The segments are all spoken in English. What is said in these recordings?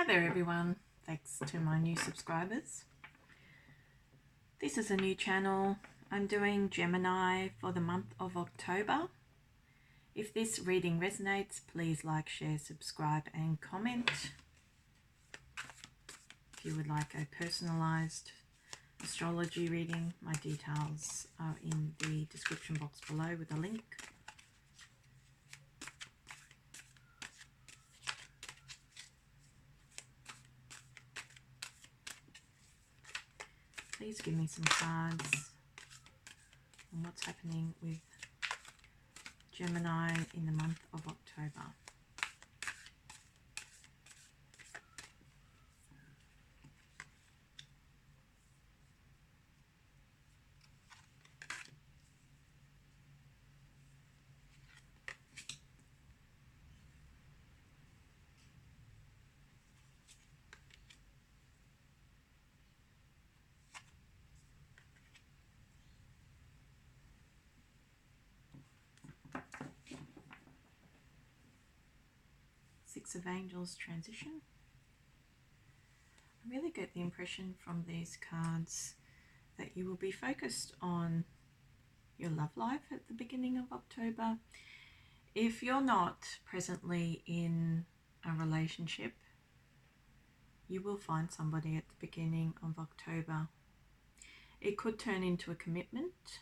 Hi there everyone, thanks to my new subscribers. This is a new channel. I'm doing Gemini for the month of October. If this reading resonates, please like, share, subscribe and comment. If you would like a personalized astrology reading, my details are in the description box below with a link. Please give me some cards on what's happening with Gemini in the month of October. Six of Angels transition. I really get the impression from these cards that you will be focused on your love life at the beginning of October. If you're not presently in a relationship, you will find somebody at the beginning of October. It could turn into a commitment.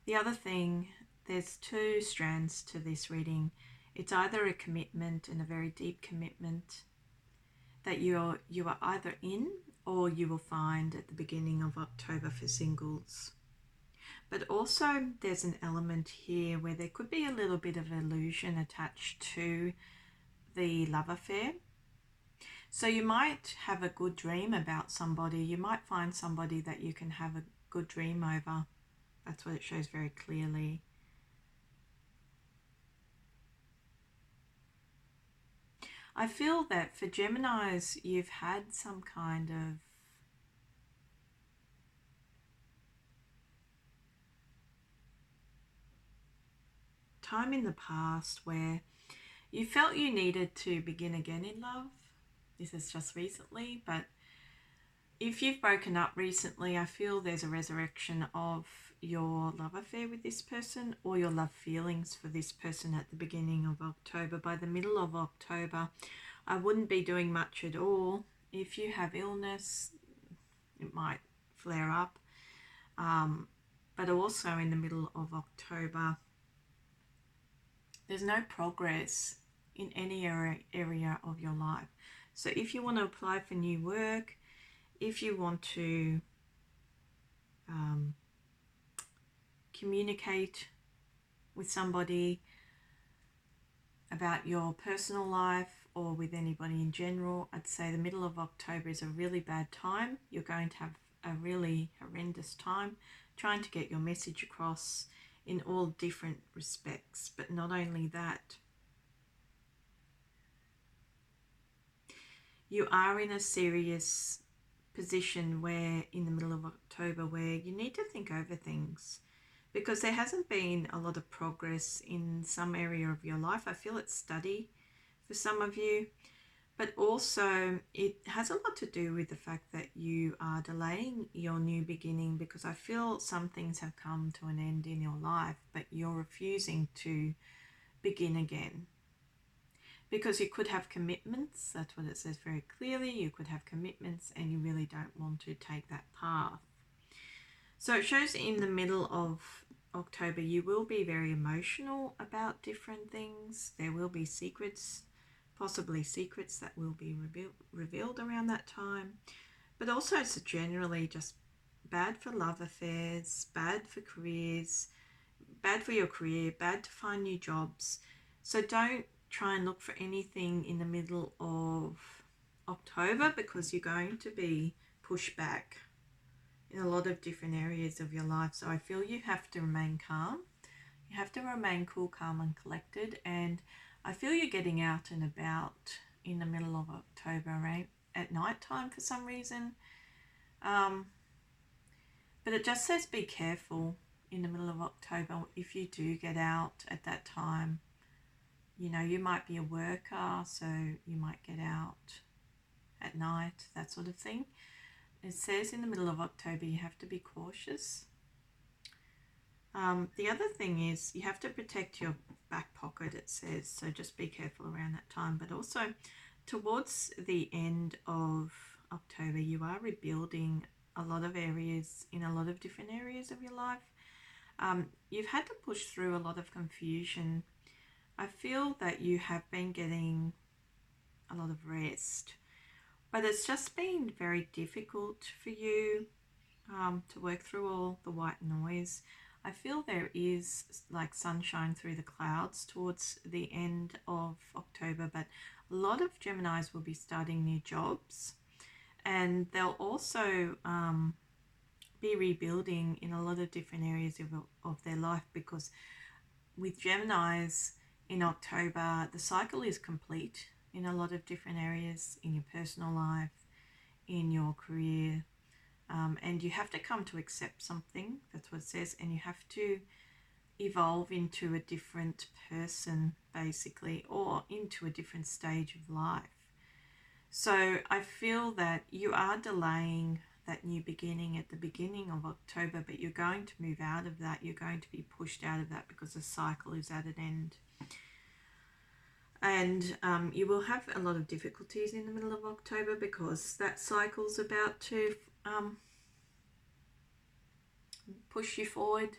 The other thing, there's two strands to this reading. It's either a commitment and a very deep commitment that you are either in or you will find at the beginning of October for singles. But also there's an element here where there could be a little bit of illusion attached to the love affair. So you might have a good dream about somebody. You might find somebody that you can have a good dream over. That's what it shows very clearly. I feel that for Geminis, you've had some kind of time in the past where you felt you needed to begin again in love. This is just recently, but if you've broken up recently, I feel there's a resurrection of your love affair with this person or your love feelings for this person at the beginning of October. By the middle of October, I wouldn't be doing much at all. If you have illness, it might flare up. But also in the middle of October, there's no progress in any area of your life. So if you want to apply for new work, if you want to communicate with somebody about your personal life or with anybody in general, I'd say the middle of October is a really bad time. You're going to have a really horrendous time trying to get your message across in all different respects. But not only that, you are in a serious position where in the middle of October where you need to think over things, because there hasn't been a lot of progress in some area of your life. I feel it's study for some of you, but also it has a lot to do with the fact that you are delaying your new beginning, because I feel some things have come to an end in your life, but you're refusing to begin again. Because you could have commitments, that's what it says very clearly. You could have commitments and you really don't want to take that path. So it shows in the middle of October, you will be very emotional about different things. There will be secrets, possibly secrets that will be revealed around that time. But also it's generally just bad for love affairs, bad for careers, bad for your career, bad to find new jobs. So don't try and look for anything in the middle of October, because you're going to be pushed back in a lot of different areas of your life. So I feel you have to remain calm. You have to remain cool, calm and collected. And I feel you're getting out and about in the middle of October, right? At night time for some reason. But it just says be careful in the middle of October. If you do get out at that time, You know, you might be a worker, so you might get out at night, that sort of thing. It says in the middle of October you have to be cautious. The other thing is you have to protect your back pocket, it says, so just be careful around that time. But also towards the end of October, you are rebuilding a lot of areas, in a lot of different areas of your life. You've had to push through a lot of confusion. I feel that you have been getting a lot of rest, but it's just been very difficult for you to work through all the white noise. I feel there is like sunshine through the clouds towards the end of October, but a lot of Geminis will be starting new jobs, and they'll also be rebuilding in a lot of different areas of their life, because with Geminis in October, the cycle is complete in a lot of different areas in your personal life, in your career, and you have to come to accept something. That's what it says, and you have to evolve into a different person, basically, or into a different stage of life. So I feel that you are delaying that new beginning at the beginning of October, but you're going to move out of that. You're going to be pushed out of that because the cycle is at an end. And you will have a lot of difficulties in the middle of October because that cycle's about to push you forward,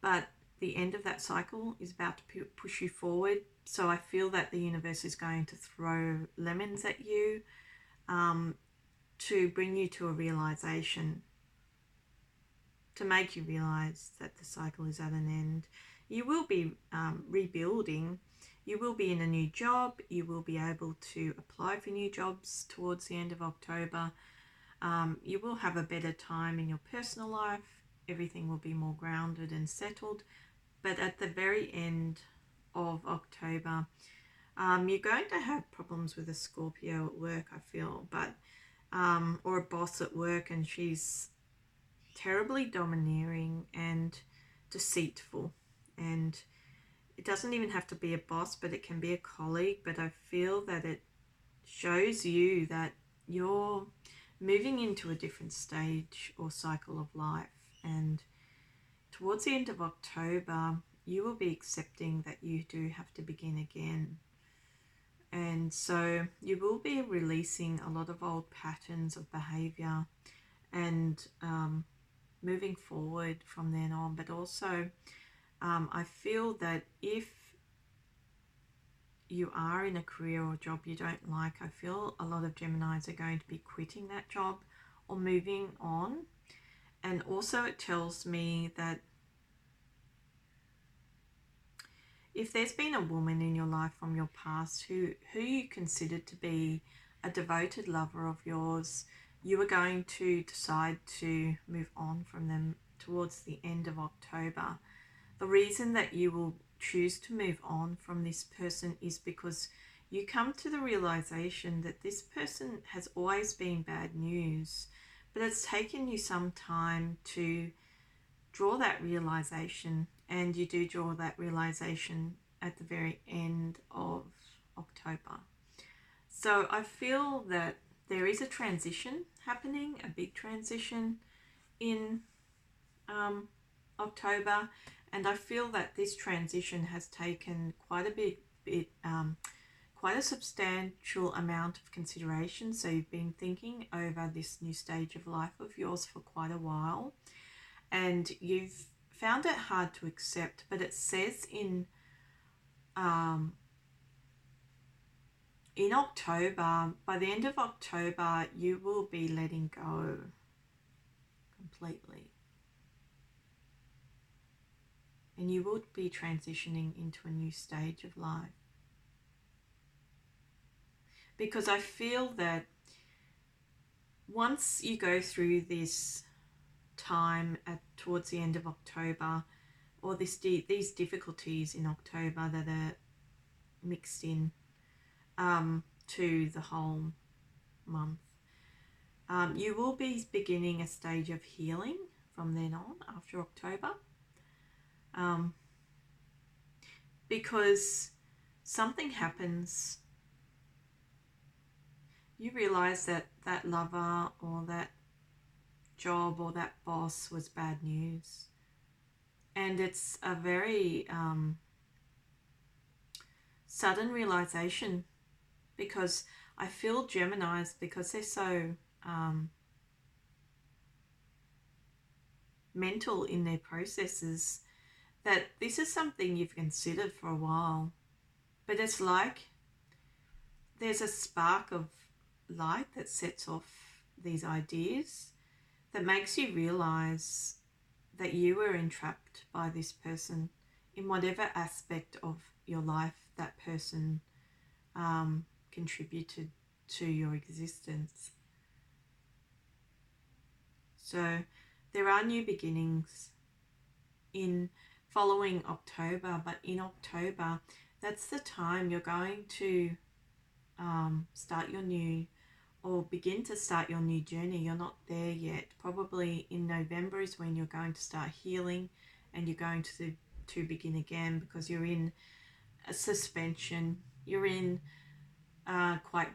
but the end of that cycle is about to push you forward. So I feel that the universe is going to throw lemons at you to bring you to a realization, to make you realize that the cycle is at an end. You will be rebuilding. You will be in a new job. You will be able to apply for new jobs towards the end of October. You will have a better time in your personal life. Everything will be more grounded and settled. But at the very end of October, you're going to have problems with a Scorpio at work, I feel, but or a boss at work, and she's terribly domineering and deceitful. And it doesn't even have to be a boss, but it can be a colleague. But I feel that it shows you that you're moving into a different stage or cycle of life, and towards the end of October you will be accepting that you do have to begin again. And so you will be releasing a lot of old patterns of behavior and moving forward from then on. But also I feel that if you are in a career or job you don't like, I feel a lot of Geminis are going to be quitting that job or moving on. And also it tells me that if there's been a woman in your life from your past who you considered to be a devoted lover of yours, you are going to decide to move on from them towards the end of October. The reason that you will choose to move on from this person is because you come to the realization that this person has always been bad news, but it's taken you some time to draw that realization, and you do draw that realization at the very end of October. So I feel that there is a transition happening, a big transition in October, and I feel that this transition has taken quite a substantial amount of consideration. So you've been thinking over this new stage of life of yours for quite a while, and you've found it hard to accept. But it says in October, by the end of October, you will be letting go completely. And you will be transitioning into a new stage of life. Because I feel that once you go through this time towards the end of October, or these difficulties in October that are mixed in to the whole month, you will be beginning a stage of healing from then on after October. Because something happens. You realize that that lover or that job or that boss was bad news. And it's a very sudden realization, because I feel Geminis, because they're so mental in their processes, that this is something you've considered for a while. But it's like there's a spark of light that sets off these ideas that makes you realize that you were entrapped by this person in whatever aspect of your life that person contributed to your existence. So there are new beginnings in following October, but in October, that's the time you're going to start your new, or begin to start your new journey. You're not there yet. Probably in November is when you're going to start healing, and you're going to begin again, because you're in a suspension. You're in quite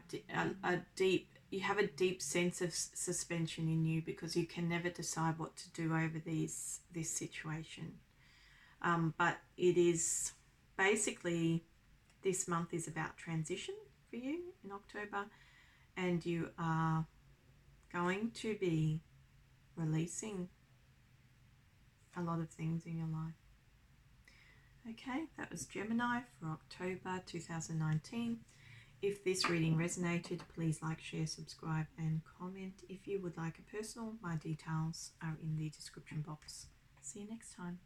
a deep, you have a deep sense of suspension in you, because you can never decide what to do over this situation. But it is basically, this month is about transition for you in October, and you are going to be releasing a lot of things in your life. Okay, that was Gemini for October 2019. If this reading resonated, please like, share, subscribe and comment. If you would like a personal, my details are in the description box. See you next time.